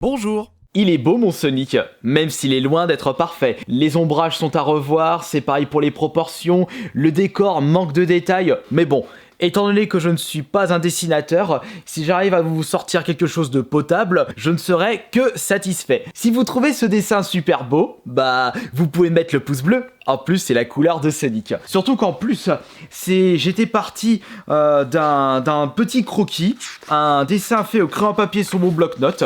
Bonjour. Il est beau mon Sonic, même s'il est loin d'être parfait. Les ombrages sont à revoir, c'est pareil pour les proportions, le décor manque de détails, mais bon, étant donné que je ne suis pas un dessinateur, si j'arrive à vous sortir quelque chose de potable, je ne serai que satisfait. Si vous trouvez ce dessin super beau, bah vous pouvez mettre le pouce bleu. En plus, c'est la couleur de Sonic. Surtout qu'en plus, j'étais parti d'un petit croquis, un dessin fait au crayon papier sur mon bloc-notes.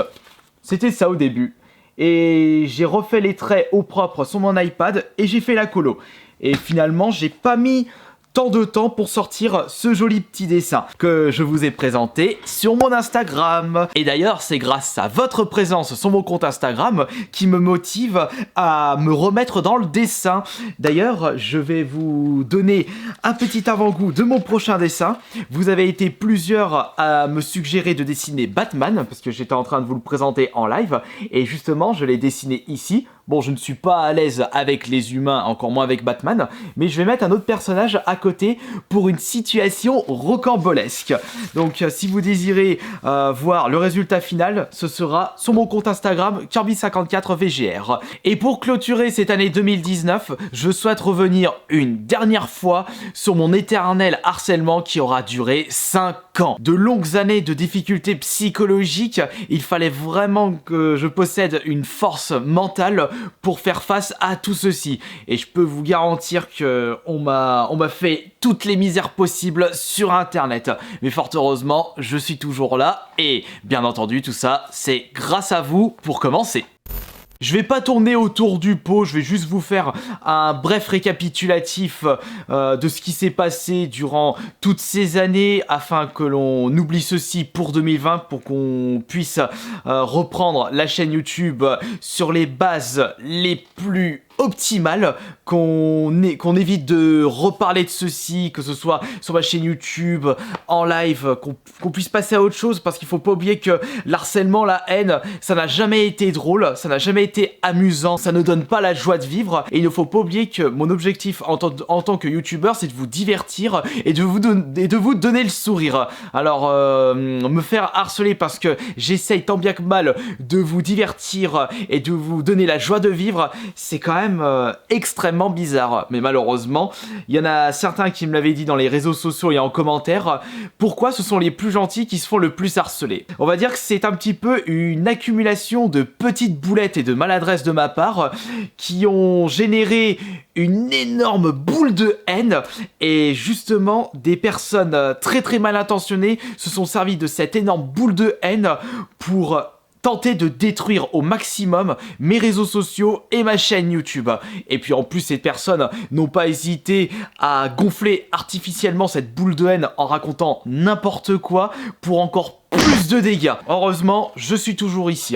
C'était ça au début. Et j'ai refait les traits au propre sur mon iPad et j'ai fait la colo. Et finalement, j'ai pas mis tant de temps pour sortir ce joli petit dessin que je vous ai présenté sur mon Instagram. Et d'ailleurs, c'est grâce à votre présence sur mon compte Instagram qui me motive à me remettre dans le dessin. D'ailleurs, je vais vous donner un petit avant-goût de mon prochain dessin. Vous avez été plusieurs à me suggérer de dessiner Batman, parce que j'étais en train de vous le présenter en live, et justement, je l'ai dessiné ici. Bon, je ne suis pas à l'aise avec les humains, encore moins avec Batman, mais je vais mettre un autre personnage à côté pour une situation rocambolesque. Donc, si vous désirez voir le résultat final, ce sera sur mon compte Instagram Kirby54VGR. Et pour clôturer cette année 2019, je souhaite revenir une dernière fois sur mon éternel harcèlement qui aura duré 5 ans. De longues années de difficultés psychologiques, il fallait vraiment que je possède une force mentale pour faire face à tout ceci. Et je peux vous garantir que on m'a fait toutes les misères possibles sur internet. Mais fort heureusement, je suis toujours là et bien entendu tout ça, c'est grâce à vous pour commencer. Je vais pas tourner autour du pot, je vais juste vous faire un bref récapitulatif de ce qui s'est passé durant toutes ces années afin que l'on oublie ceci pour 2020, pour qu'on puisse reprendre la chaîne YouTube sur les bases les plus optimales, qu'on évite de reparler de ceci, que ce soit sur ma chaîne YouTube, en live, qu'on puisse passer à autre chose, parce qu'il faut pas oublier que l'harcèlement, la haine, ça n'a jamais été drôle, ça n'a jamais été amusant, ça ne donne pas la joie de vivre, et il ne faut pas oublier que mon objectif en tant que youtubeur, c'est de vous divertir et de vous donner le sourire. Alors, me faire harceler parce que j'essaye tant bien que mal de vous divertir et de vous donner la joie de vivre, c'est quand même extrêmement bizarre. Mais malheureusement, il y en a certains qui me l'avaient dit dans les réseaux sociaux et en commentaire, pourquoi ce sont les plus gentils qui se font le plus harceler. On va dire que c'est un petit peu une accumulation de petites boulettes et de maladresse de ma part qui ont généré une énorme boule de haine, et justement des personnes très très mal intentionnées se sont servis de cette énorme boule de haine pour tenter de détruire au maximum mes réseaux sociaux et ma chaîne YouTube. Et puis en plus, ces personnes n'ont pas hésité à gonfler artificiellement cette boule de haine en racontant n'importe quoi pour encore plus de dégâts. Heureusement, je suis toujours ici.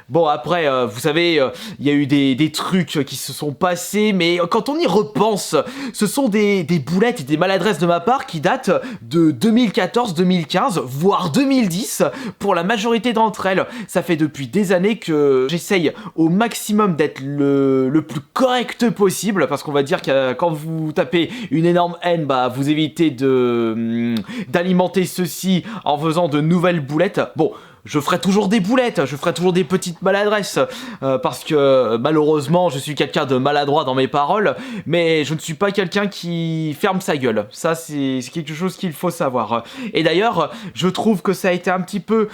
Bon, après, vous savez, il y a eu des trucs qui se sont passés, mais quand on y repense, ce sont des boulettes et des maladresses de ma part qui datent de 2014, 2015, voire 2010, pour la majorité d'entre elles. Ça fait depuis des années que j'essaye au maximum d'être le plus correct possible, parce qu'on va dire que quand vous tapez une énorme haine, bah, vous évitez d'alimenter ceci en faisant de nouvelles boulettes. Bon, je ferai toujours des boulettes, je ferai toujours des petites maladresses, parce que malheureusement je suis quelqu'un de maladroit dans mes paroles, mais je ne suis pas quelqu'un qui ferme sa gueule. Ça c'est quelque chose qu'il faut savoir. Et d'ailleurs, je trouve que ça a été un petit peu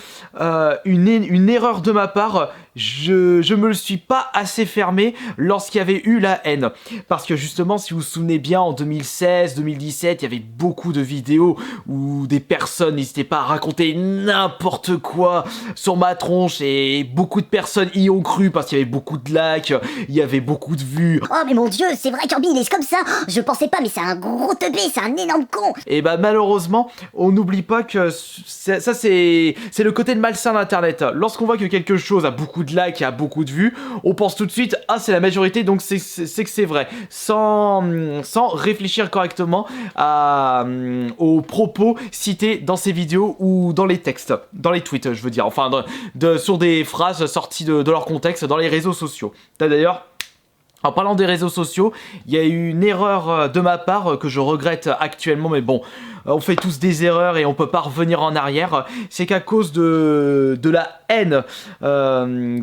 une erreur de ma part. Je me le suis pas assez fermé lorsqu'il y avait eu la haine. Parce que justement, si vous vous souvenez bien, en 2016, 2017, il y avait beaucoup de vidéos où des personnes n'hésitaient pas à raconter n'importe quoi sur ma tronche, et beaucoup de personnes y ont cru parce qu'il y avait beaucoup de likes, il y avait beaucoup de vues. Oh mais mon dieu, c'est vrai, Kirby il est comme ça. Je pensais pas, mais c'est un gros teubé, c'est un énorme con. Et bah malheureusement, on n'oublie pas que ça c'est le côté de malsain d'internet. Lorsqu'on voit que quelque chose a beaucoup de likes et a beaucoup de vues, on pense tout de suite ah c'est la majorité, donc c'est que c'est vrai, sans réfléchir correctement aux propos cités dans ces vidéos ou dans les textes, dans les tweets je veux dire, enfin sur des phrases sorties de leur contexte dans les réseaux sociaux. D'ailleurs, En parlant des réseaux sociaux, il y a eu une erreur de ma part que je regrette actuellement, mais bon, on fait tous des erreurs et on peut pas revenir en arrière. C'est qu'à cause de la haine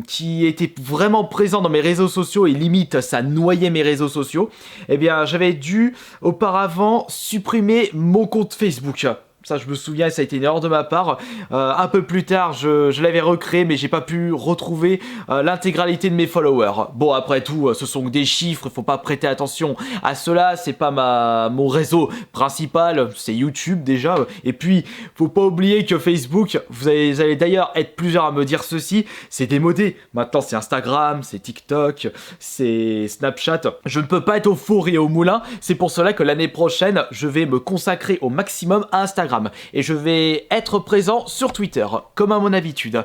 qui était vraiment présente dans mes réseaux sociaux et limite ça noyait mes réseaux sociaux, eh bien j'avais dû auparavant supprimer mon compte Facebook. Ça, je me souviens, ça a été une erreur de ma part. Un peu plus tard, je l'avais recréé, mais j'ai pas pu retrouver l'intégralité de mes followers. Bon, après tout, ce sont que des chiffres, faut pas prêter attention à cela. C'est pas mon réseau principal, c'est YouTube déjà. Et puis, faut pas oublier que Facebook, vous allez d'ailleurs être plusieurs à me dire ceci, c'est démodé. Maintenant, c'est Instagram, c'est TikTok, c'est Snapchat. Je ne peux pas être au four et au moulin. C'est pour cela que l'année prochaine, je vais me consacrer au maximum à Instagram. Et je vais être présent sur Twitter, comme à mon habitude.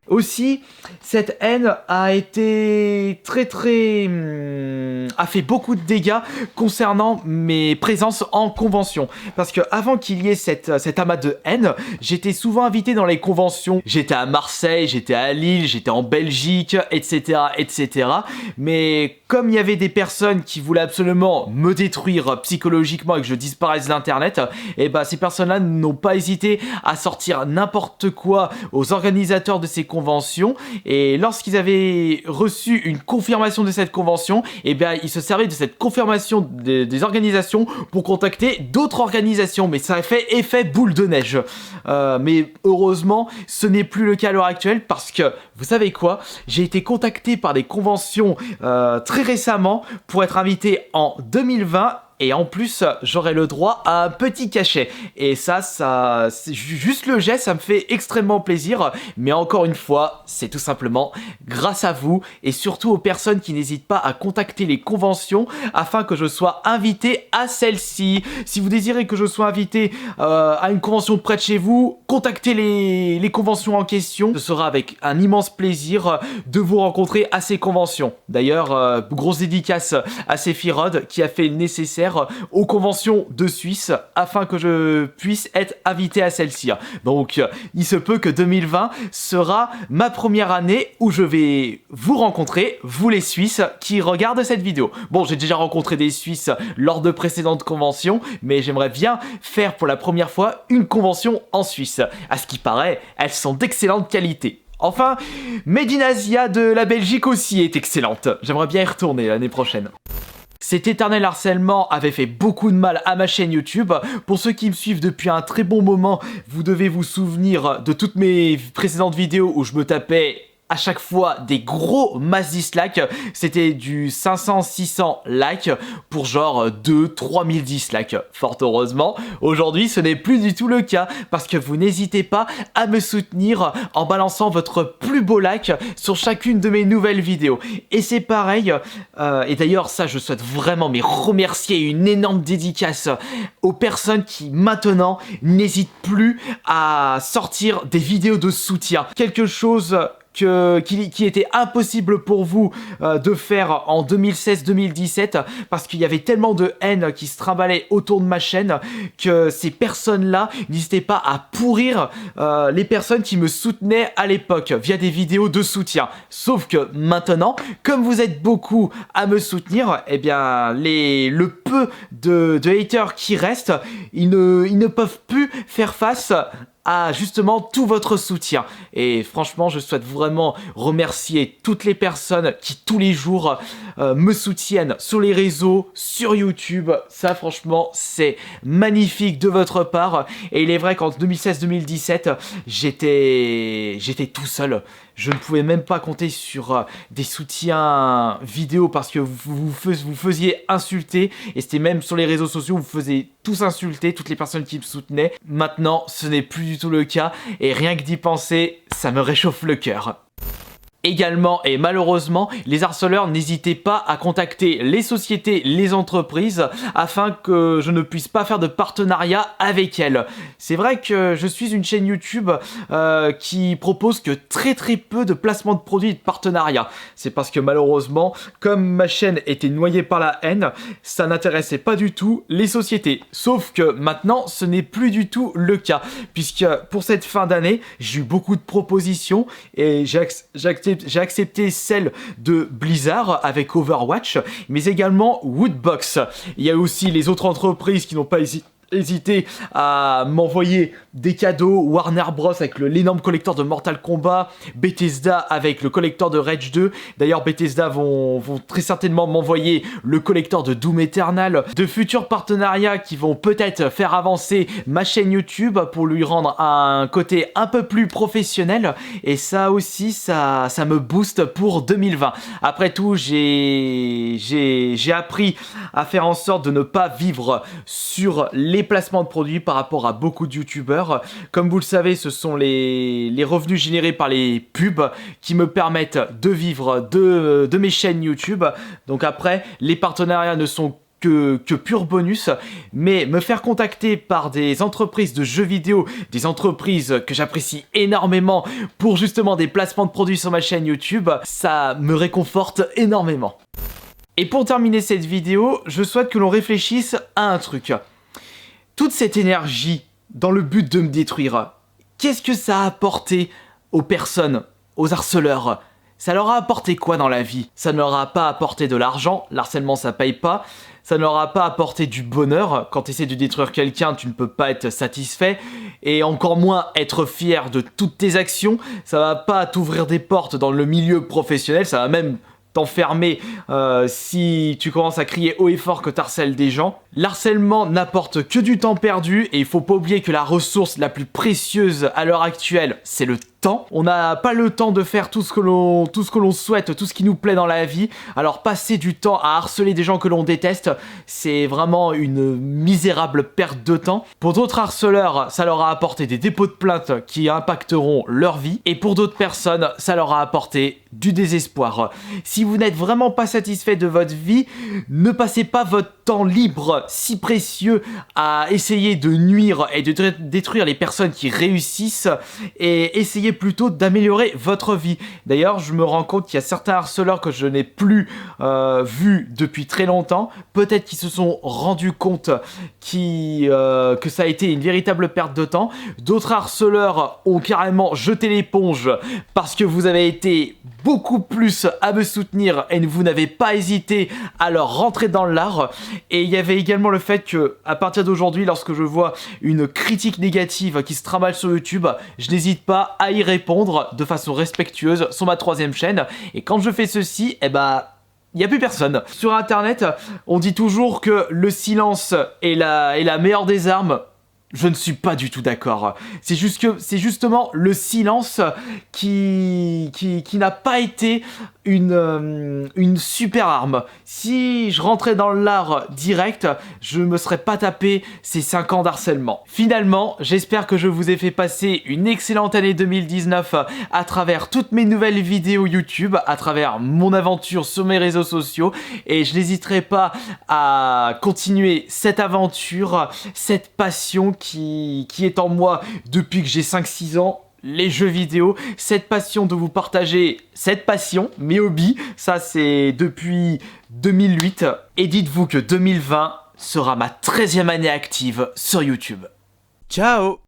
Aussi, cette haine a été a fait beaucoup de dégâts concernant mes présences en convention. Parce que avant qu'il y ait cet amas de haine, j'étais souvent invité dans les conventions. J'étais à Marseille, j'étais à Lille, j'étais en Belgique, etc., etc. Mais comme il y avait des personnes qui voulaient absolument me détruire psychologiquement et que je disparaisse d'internet, et bah ces personnes-là n'ont pas hésité à sortir n'importe quoi aux organisateurs de ces conventions, et lorsqu'ils avaient reçu une confirmation de cette convention, et bien ils se servaient de cette confirmation des organisations pour contacter d'autres organisations, mais ça a fait effet boule de neige. Mais heureusement, ce n'est plus le cas à l'heure actuelle, parce que, vous savez quoi, j'ai été contacté par des conventions très récemment pour être invité en 2020. Et en plus, j'aurai le droit à un petit cachet. Et ça, c'est juste le geste, ça me fait extrêmement plaisir. Mais encore une fois, c'est tout simplement grâce à vous et surtout aux personnes qui n'hésitent pas à contacter les conventions afin que je sois invité à celle-ci. Si vous désirez que je sois invité à une convention près de chez vous, contactez les conventions en question. Ce sera avec un immense plaisir de vous rencontrer à ces conventions. D'ailleurs, grosse dédicace à Sephiroth qui a fait le nécessaire aux conventions de Suisse afin que je puisse être invité à celle-ci. Donc il se peut que 2020 sera ma première année où je vais vous rencontrer, vous les Suisses qui regardent cette vidéo. Bon, j'ai déjà rencontré des Suisses lors de précédentes conventions, mais j'aimerais bien faire pour la première fois une convention en Suisse. À ce qui paraît, elles sont d'excellente qualité. Enfin, Made in Asia de la Belgique aussi est excellente. J'aimerais bien y retourner l'année prochaine. Cet éternel harcèlement avait fait beaucoup de mal à ma chaîne YouTube. Pour ceux qui me suivent depuis un très bon moment, vous devez vous souvenir de toutes mes précédentes vidéos où je me tapais à chaque fois des gros mass dislikes. C'était du 500-600 likes pour genre 2-3 000 dislikes. Fort heureusement, aujourd'hui ce n'est plus du tout le cas parce que vous n'hésitez pas à me soutenir en balançant votre plus beau like sur chacune de mes nouvelles vidéos. Et c'est pareil, et d'ailleurs ça je souhaite vraiment remercier, une énorme dédicace aux personnes qui maintenant n'hésitent plus à sortir des vidéos de soutien. Quelque chose qui était impossible pour vous de faire en 2016-2017 parce qu'il y avait tellement de haine qui se trimballait autour de ma chaîne que ces personnes-là n'hésitaient pas à pourrir les personnes qui me soutenaient à l'époque via des vidéos de soutien. Sauf que maintenant, comme vous êtes beaucoup à me soutenir, eh bien le peu de haters qui restent, ils ne peuvent plus faire face à justement tout votre soutien. Et franchement, je souhaite vraiment remercier toutes les personnes qui tous les jours me soutiennent sur les réseaux, sur YouTube. Ça, franchement, c'est magnifique de votre part. Et il est vrai qu'en 2016-2017, j'étais tout seul. Je ne pouvais même pas compter sur des soutiens vidéo parce que vous faisiez insulter. Et c'était même sur les réseaux sociaux, vous faisiez tous insulter, toutes les personnes qui me soutenaient. Maintenant, ce n'est plus du tout le cas. Et rien que d'y penser, ça me réchauffe le cœur. Également et malheureusement, les harceleurs n'hésitaient pas à contacter les sociétés, les entreprises afin que je ne puisse pas faire de partenariat avec elles. C'est vrai que je suis une chaîne YouTube qui propose que très peu de placements de produits et de partenariats. C'est parce que malheureusement, comme ma chaîne était noyée par la haine, ça n'intéressait pas du tout les sociétés. Sauf que maintenant, ce n'est plus du tout le cas puisque pour cette fin d'année, j'ai eu beaucoup de propositions et j'ai accepté j'ai accepté celle de Blizzard avec Overwatch, mais également Woodbox. Il y a aussi les autres entreprises qui n'ont pas hésité à m'envoyer des cadeaux, Warner Bros avec l'énorme collector de Mortal Kombat, Bethesda avec le collector de Rage 2. D'ailleurs, Bethesda vont très certainement m'envoyer le collector de Doom Eternal, de futurs partenariats qui vont peut-être faire avancer ma chaîne YouTube pour lui rendre un côté un peu plus professionnel, et ça aussi, ça me booste pour 2020. Après tout, j'ai appris à faire en sorte de ne pas vivre sur les placements de produits par rapport à beaucoup de youtubeurs. Comme vous le savez, ce sont les revenus générés par les pubs qui me permettent de vivre de mes chaînes YouTube. Donc après, les partenariats ne sont que pur bonus, mais me faire contacter par des entreprises de jeux vidéo, des entreprises que j'apprécie énormément pour justement des placements de produits sur ma chaîne YouTube, ça me réconforte énormément. Et pour terminer cette vidéo, je souhaite que l'on réfléchisse à un truc. Toute cette énergie dans le but de me détruire, qu'est-ce que ça a apporté aux personnes, aux harceleurs? Ça leur a apporté quoi dans la vie? Ça ne leur a pas apporté de l'argent, l'harcèlement ça paye pas. Ça ne leur a pas apporté du bonheur. Quand tu essaies de détruire quelqu'un, tu ne peux pas être satisfait, et encore moins être fier de toutes tes actions. Ça va pas t'ouvrir des portes dans le milieu professionnel, ça va même t'enfermer si tu commences à crier haut et fort que tu harcèles des gens. L'harcèlement n'apporte que du temps perdu, et il faut pas oublier que la ressource la plus précieuse à l'heure actuelle, c'est le temps. On n'a pas le temps de faire tout ce que l'on souhaite, tout ce qui nous plaît dans la vie. Alors passer du temps à harceler des gens que l'on déteste, c'est vraiment une misérable perte de temps. Pour d'autres harceleurs, ça leur a apporté des dépôts de plainte qui impacteront leur vie, et pour d'autres personnes, ça leur a apporté du désespoir. Si vous n'êtes vraiment pas satisfait de votre vie, ne passez pas votre temps libre si précieux à essayer de nuire et de détruire les personnes qui réussissent, et essayez plutôt d'améliorer votre vie. D'ailleurs, je me rends compte qu'il y a certains harceleurs que je n'ai plus vus depuis très longtemps, peut-être qu'ils se sont rendus compte que ça a été une véritable perte de temps. D'autres harceleurs ont carrément jeté l'éponge parce que vous avez été beaucoup plus à me soutenir et vous n'avez pas hésité à leur rentrer dans l'art. Et il y avait également le fait que, à partir d'aujourd'hui, lorsque je vois une critique négative qui se trimballe sur YouTube, je n'hésite pas à y répondre de façon respectueuse sur ma 3e chaîne. Et quand je fais ceci, il n'y a plus personne. Sur internet, on dit toujours que le silence est la meilleure des armes. Je ne suis pas du tout d'accord. C'est justement le silence qui n'a pas été une super arme. Si je rentrais dans l'art direct, je me serais pas tapé ces 5 ans d'harcèlement. Finalement, j'espère que je vous ai fait passer une excellente année 2019 à travers toutes mes nouvelles vidéos YouTube, à travers mon aventure sur mes réseaux sociaux, et je n'hésiterai pas à continuer cette aventure, cette passion qui est en moi depuis que j'ai 5-6 ans. Les jeux vidéo, cette passion de vous partager cette passion, mes hobbies, ça c'est depuis 2008. Et dites-vous que 2020 sera ma 13e année active sur YouTube. Ciao!